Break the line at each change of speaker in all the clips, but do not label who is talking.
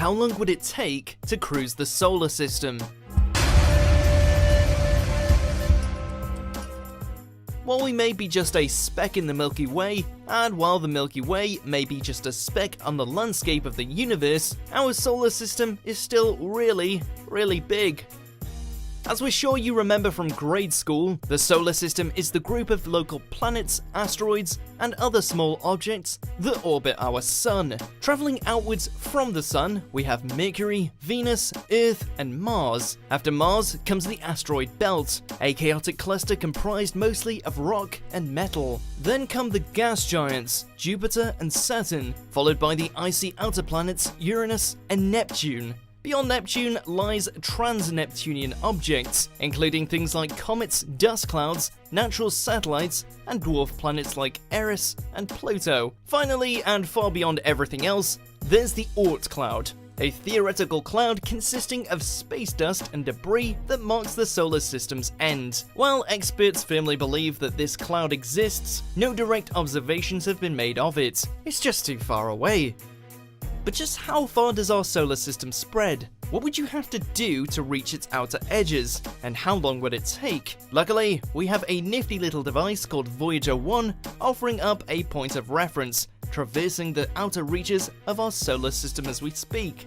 How long would it take to cruise the solar system? While we may be just a speck in the Milky Way, and while the Milky Way may be just a speck on the landscape of the universe, our solar system is still really, really big. As we're sure you remember from grade school, the solar system is the group of local planets, asteroids, and other small objects that orbit our sun. Travelling outwards from the sun, we have Mercury, Venus, Earth, and Mars. After Mars comes the asteroid belt, a chaotic cluster comprised mostly of rock and metal. Then come the gas giants, Jupiter and Saturn, followed by the icy outer planets Uranus and Neptune. Beyond Neptune lies trans-Neptunian objects, including things like comets, dust clouds, natural satellites, and dwarf planets like Eris and Pluto. Finally, and far beyond everything else, there's the Oort cloud, a theoretical cloud consisting of space dust and debris that marks the solar system's end. While experts firmly believe that this cloud exists, no direct observations have been made of it. It's just too far away. But just how far does our solar system spread? What would you have to do to reach its outer edges? And how long would it take? Luckily, we have a nifty little device called Voyager 1 offering up a point of reference, traversing the outer reaches of our solar system as we speak.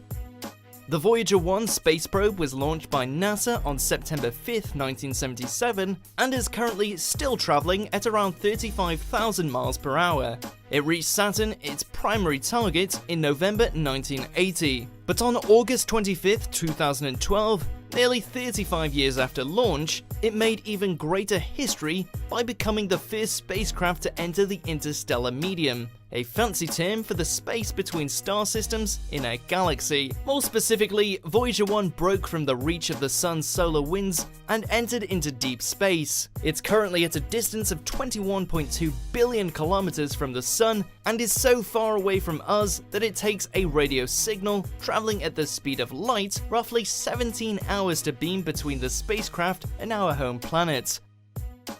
The Voyager 1 space probe was launched by NASA on September 5th, 1977, and is currently still travelling at around 35,000 miles per hour. It reached Saturn, its primary target, in November 1980. But on August 25th, 2012, nearly 35 years after launch, it made even greater history by becoming the first spacecraft to enter the interstellar medium, a fancy term for the space between star systems in a galaxy. More specifically, Voyager 1 broke from the reach of the sun's solar winds and entered into deep space. It's currently at a distance of 21.2 billion kilometers from the sun and is so far away from us that it takes a radio signal traveling at the speed of light roughly 17 hours to beam between the spacecraft and our home planet.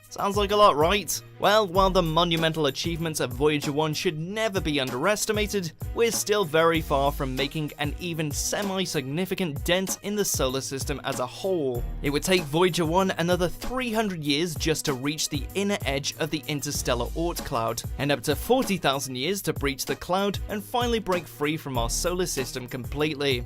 Sounds like a lot, right? Well, while the monumental achievements of Voyager 1 should never be underestimated, we're still very far from making an even semi-significant dent in the solar system as a whole. It would take Voyager 1 another 300 years just to reach the inner edge of the interstellar Oort cloud, and up to 40,000 years to breach the cloud and finally break free from our solar system completely.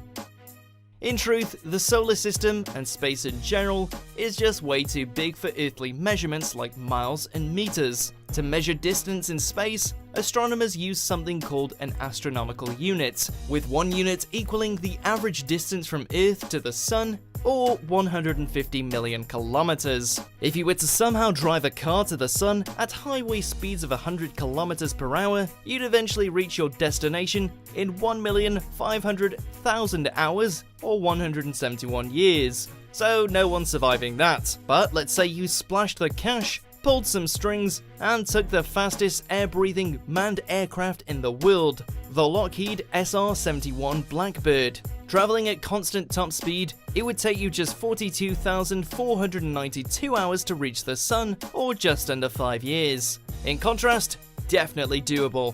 In truth, the solar system, and space in general, is just way too big for earthly measurements like miles and meters. To measure distance in space, astronomers use something called an astronomical unit, with one unit equaling the average distance from Earth to the Sun, or 150 million kilometers. If you were to somehow drive a car to the sun at highway speeds of 100 kilometers per hour, you'd eventually reach your destination in 1,500,000 hours, or 171 years. So no one's surviving that. But let's say you splashed the cash, pulled some strings, and took the fastest air-breathing manned aircraft in the world, the Lockheed SR-71 Blackbird. Traveling at constant top speed, it would take you just 42,492 hours to reach the sun, or just under 5 years. In contrast, definitely doable.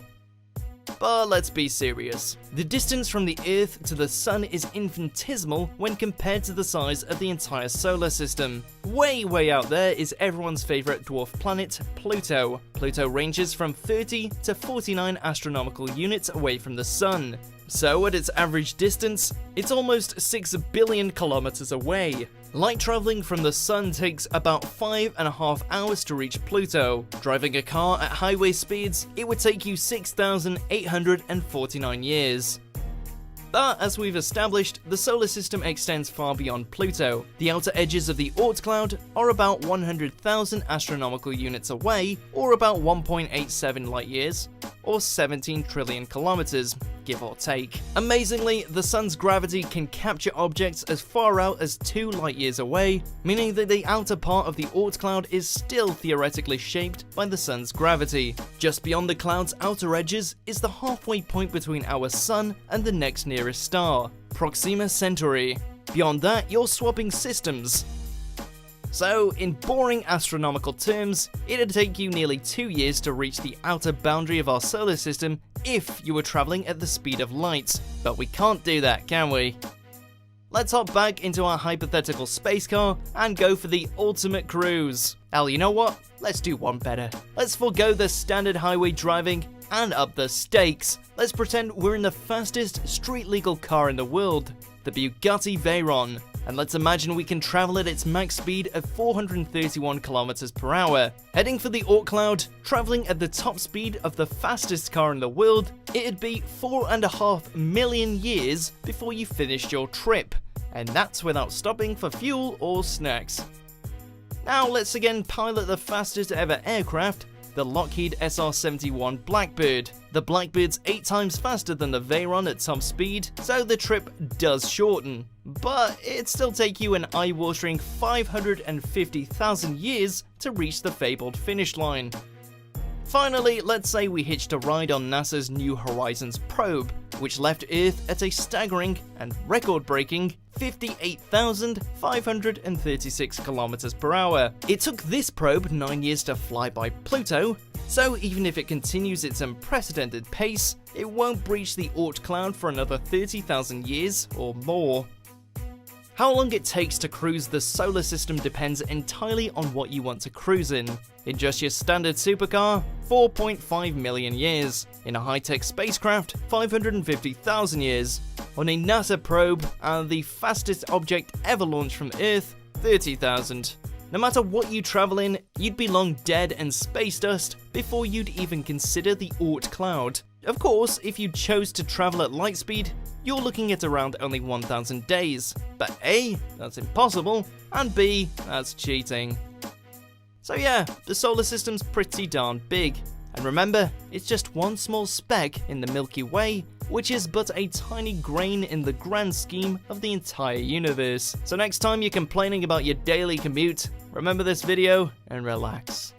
But let's be serious. The distance from the Earth to the Sun is infinitesimal when compared to the size of the entire solar system. Way out there is everyone's favourite dwarf planet, Pluto. Pluto ranges from 30 to 49 astronomical units away from the Sun. So at its average distance, it's almost 6 billion kilometers away. Light traveling from the sun takes about 5.5 hours to reach Pluto. Driving a car at highway speeds, it would take you 6,849 years. But as we've established, the solar system extends far beyond Pluto. The outer edges of the Oort cloud are about 100,000 astronomical units away, or about 1.87 light years, or 17 trillion kilometers, give or take. Amazingly, the sun's gravity can capture objects as far out as 2 light years away, meaning that the outer part of the Oort cloud is still theoretically shaped by the sun's gravity. Just beyond the cloud's outer edges is the halfway point between our sun and the next nearest star, Proxima Centauri. Beyond that, you're swapping systems. So, in boring astronomical terms, it'd take you nearly 2 years to reach the outer boundary of our solar system if you were traveling at the speed of light, but we can't do that, can we? Let's hop back into our hypothetical space car and go for the ultimate cruise. Hell, you know what? Let's do one better. Let's forego the standard highway driving and up the stakes. Let's pretend we're in the fastest street-legal car in the world, the Bugatti Veyron. And let's imagine we can travel at its max speed of 431 kilometers per hour. Heading for the Oort cloud, traveling at the top speed of the fastest car in the world, it'd be 4.5 million years before you finished your trip. And that's without stopping for fuel or snacks. Now let's again pilot the fastest ever aircraft, the Lockheed SR-71 Blackbird. The Blackbird's 8 times faster than the Veyron at top speed, so the trip does shorten. But it'd still take you an eye-watering 550,000 years to reach the fabled finish line. Finally, let's say we hitched a ride on NASA's New Horizons probe, which left Earth at a staggering and record-breaking 58,536 kilometers per hour. It took this probe 9 years to fly by Pluto, so even if it continues its unprecedented pace, it won't breach the Oort cloud for another 30,000 years or more. How long it takes to cruise the solar system depends entirely on what you want to cruise in. In just your standard supercar, 4.5 million years. In a high-tech spacecraft, 550,000 years. On a NASA probe, and the fastest object ever launched from Earth, 30,000. No matter what you travel in, you'd be long dead and space dust before you'd even consider the Oort cloud. Of course, if you chose to travel at light speed, you're looking at around only 1,000 days. But A, that's impossible, and B, that's cheating. So yeah, the solar system's pretty darn big. And remember, it's just one small speck in the Milky Way, which is but a tiny grain in the grand scheme of the entire universe. So next time you're complaining about your daily commute, remember this video and relax.